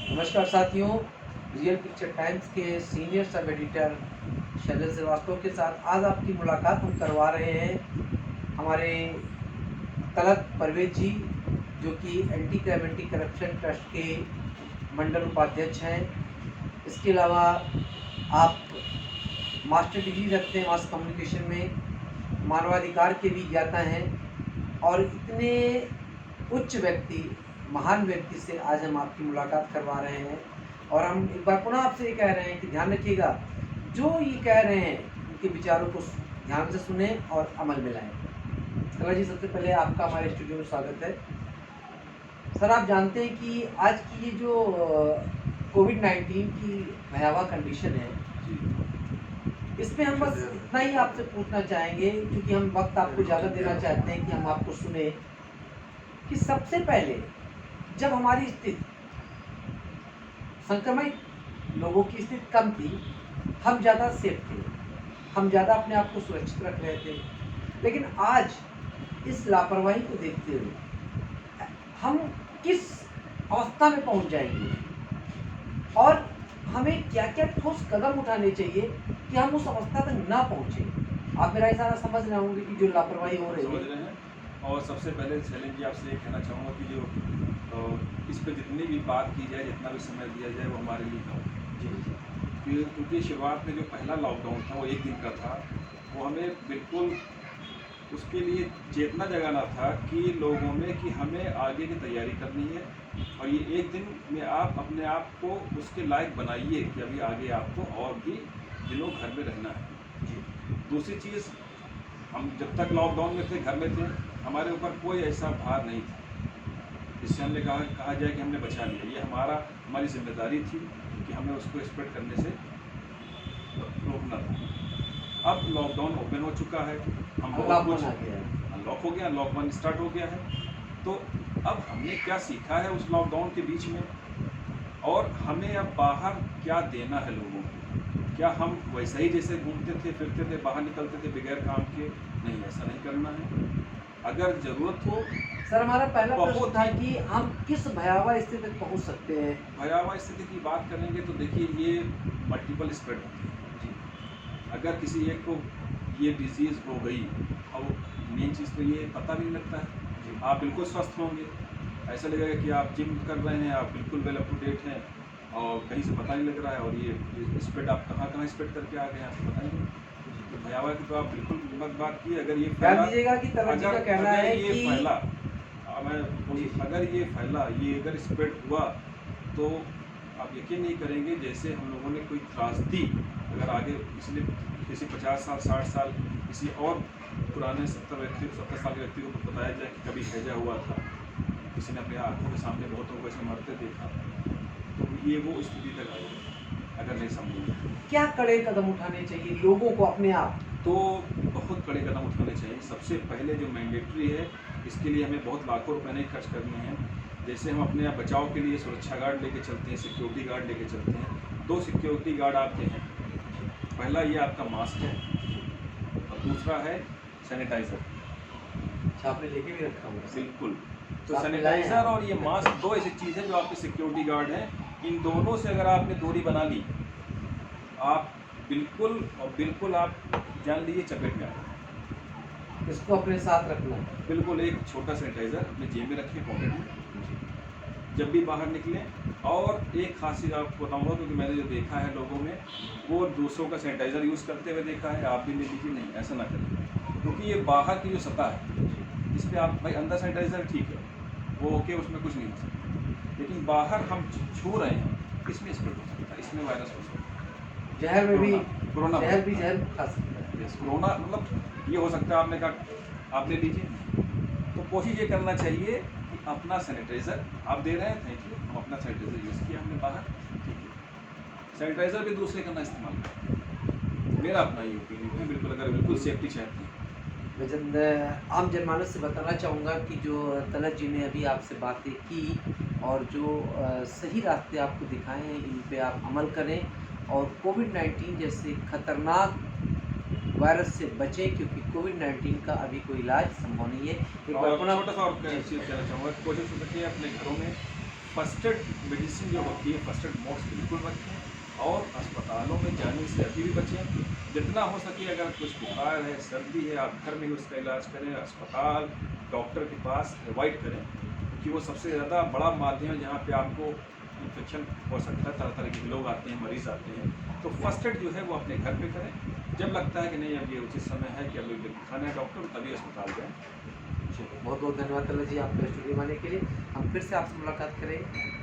नमस्कार साथियों, Real Picture Times के senior sub editor Shailesh Srivastava के साथ आज आपकी मुलाकात हम करवा रहे हैं हमारे तलत परवेज जी, जो कि anti crime anti corruption trust के मंडल उपाध्यक्ष हैं। इसके अलावा आप मास्टर डिग्री रखते हैं मास कम्युनिकेशन में, मानवाधिकार के भी ज्ञाता हैं और इतने उच्च व्यक्ति, महान व्यक्ति से आज हम आपकी मुलाकात करवा रहे हैं। और हम एक बार पुनः आपसे ये कह रहे हैं कि ध्यान रखिएगा, जो ये कह रहे हैं उनके विचारों को ध्यान से सुने और अमल में लाएं। कला जी, सबसे पहले आपका हमारे स्टूडियो में स्वागत है। सर, आप जानते हैं कि आज की ये जो कोविड-19 की भयावह कंडीशन है, इसमें हम बस इतना ही आपसे पूछना चाहेंगे, क्योंकि हम वक्त आपको ज़्यादा देना चाहते हैं कि हम आपको सुने, कि सबसे पहले जब हमारी स्थिति संक्रमित लोगों की स्थिति कम थी, हम ज़्यादा सेफ थे, हम ज़्यादा अपने आप को सुरक्षित रख रहे थे। लेकिन आज इस लापरवाही को देखते हुए हम किस अवस्था में पहुंच जाएंगे और हमें क्या क्या ठोस कदम उठाने चाहिए कि हम उस अवस्था तक ना पहुंचे। आप मेरा इशारा समझ रहे होंगे कि जो लापरवाही हो रही है। और सबसे पहले शैलेश जी, आपसे ये कहना चाहूँगा कि जो इस पर जितनी भी बात की जाए, जितना भी समय दिया जाए, वो हमारे लिए कम जी। क्योंकि शुरुआत में जो पहला लॉकडाउन था वो 1 दिन का था, वो हमें बिल्कुल उसके लिए चेतना जगाना था कि लोगों में कि हमें आगे की तैयारी करनी है और ये 1 दिन में आप अपने आप को उसके लायक बनाइए कि अभी आगे आपको और भी दिनों घर में रहना है जी। दूसरी चीज़, हम जब तक लॉकडाउन में थे, घर में थे, हमारे ऊपर कोई ऐसा भार नहीं था जिससे हमने कहा जाए कि हमने बचा लिया। ये हमारी जिम्मेदारी थी कि हमें उसको स्प्रेड करने से रोकना था। अब लॉकडाउन ओपन हो चुका है, हम बहुत कुछ अनलॉक हो गया, लॉक 1 स्टार्ट हो गया है। तो अब हमने क्या सीखा है उस लॉकडाउन के बीच में, और हमें अब बाहर क्या देना है लोगों को। क्या हम वैसे ही जैसे घूमते थे, फिरते थे, बाहर निकलते थे बगैर काम के? नहीं, ऐसा नहीं करना है। अगर ज़रूरत हो। सर, हमारा पहला प्रश्न था कि हम किस भयावह स्थिति तक पहुंच सकते हैं। भयावह स्थिति की बात करेंगे तो देखिए, ये मल्टीपल स्प्रेड होती है जी। अगर किसी एक को ये डिजीज़ हो गई और मेन चीज़ तो ये पता भी नहीं लगता है जी। आप बिल्कुल स्वस्थ होंगे, ऐसा लगेगा कि आप जिम कर रहे हैं, आप बिल्कुल वेल अप टू डेट हैं और कहीं से पता नहीं लग रहा है, और ये स्प्रेड आप कहाँ स्प्रेड करके आ गए हैं, आपको पता नहीं। तो भयावह की तो आप बिल्कुल मत बात की। अगर ये ध्यान दीजिएगा कि तरह जी का कहना है ये कि फैला, अगर ये फैला, ये अगर स्प्रेड हुआ, तो आप यकीन नहीं करेंगे, जैसे हम लोगों ने कोई त्रासदी अगर आगे पिछले किसी 50 साल 60 साल किसी और पुराने 70 साल के व्यक्ति को बताया जाए कि कभी हैजा हुआ था, किसी ने अपने आंखों के सामने बहुतों को ऐसे मरते देखा, तो ये वो स्थिति तक आई अगर नहीं समझेंगे। क्या कड़े कदम उठाने चाहिए लोगों को अपने आप? तो बहुत कड़े कदम उठाने चाहिए। सबसे पहले जो मैंडेटरी है, इसके लिए हमें बहुत लाखों रुपए नहीं खर्च करने हैं। जैसे हम अपने बचाव के लिए सुरक्षा गार्ड लेके चलते हैं, सिक्योरिटी गार्ड लेके चलते हैं। 2 सिक्योरिटी गार्ड आपके हैं। पहला ये आपका मास्क है और दूसरा है सैनिटाइज़र। अच्छा, आपने लेके भी रखा हुआ? बिल्कुल। तो सैनिटाइज़र और ये मास्क 2 ऐसी चीज़ है जो आपके सिक्योरिटी गार्ड हैं। इन दोनों से अगर आपने दूरी बना ली, आप बिल्कुल आप जान लीजिए चपेट में आ गए। इसको अपने साथ रखना। बिल्कुल, एक छोटा सैनिटाइज़र अपने जेब में रखिए, पॉकेट में, जब भी बाहर निकलें। और एक खास चीज़ आपको बताऊंगा, क्योंकि मैंने जो देखा है लोगों में, वो दूसरों का सैनिटाइज़र यूज़ करते हुए देखा है, आप भी ले लीजिए। नहीं, ऐसा ना करें, क्योंकि ये बाहर की जो सतह है, इस पर आप भाई अंदर सैनिटाइज़र ठीक है, वो ओके, उसमें कुछ नहीं हो सकता, लेकिन बाहर हम छू रहे हैं, इसमें स्प्रेड हो सकता है, इसमें वायरस हो सकता है। जहर में भी कोरोना जहर भी जहर खा सकता है। कोरोना मतलब ये हो सकता है, आपने कहा आप ले लीजिए। तो कोशिश ये करना चाहिए कि अपना सैनिटाइज़र आप दे रहे हैं, थैंक यू, हम अपना सैनिटाइज़र यूज़ किया हमने बाहर, ठीक है। सैनिटाइज़र भी दूसरे का ना इस्तेमाल करें, मेरा अपना ये ओपिनियन है। बिल्कुल, अगर बिल्कुल सेफ्टी चाहते हैं। मैं आम जनमानस से बताना चाहूँगा कि जो तलत जी ने अभी आपसे बातें की और जो सही रास्ते आपको दिखाए हैं, इन पे आप अमल करें और कोविड-19 जैसे खतरनाक वायरस से बचें, क्योंकि कोविड-19 का अभी कोई इलाज संभव नहीं है। एक बार छोटा सा और चीज़ कहना चाहूँगा, कोशिश हो सके अपने घरों में फर्स्ट एड मेडिसिन जो होती है, फर्स्ट एड मोड्स बिल्कुल रखें और अस्पतालों में जाने से अभी भी बचें। जितना हो सके अगर कुछ बुखार है, सर्दी है, आप घर में ही उसका इलाज करें, अस्पताल डॉक्टर के पास अवॉइड करें, क्योंकि वो सबसे ज़्यादा बड़ा माध्यम है जहाँ पे आपको इन्फेक्शन हो सकता है। तरह तरह के लोग आते हैं, मरीज़ आते हैं। तो फर्स्ट एड जो है वो अपने घर पे करें। जब लगता है कि नहीं अब ये उचित समय है कि अब दिखाना है डॉक्टर, तभी अस्पताल जाएँ। चलिए, बहुत बहुत धन्यवाद तलत जी आपके स्टूडियो में आने के लिए। हम फिर से आपसे मुलाकात करेंगे।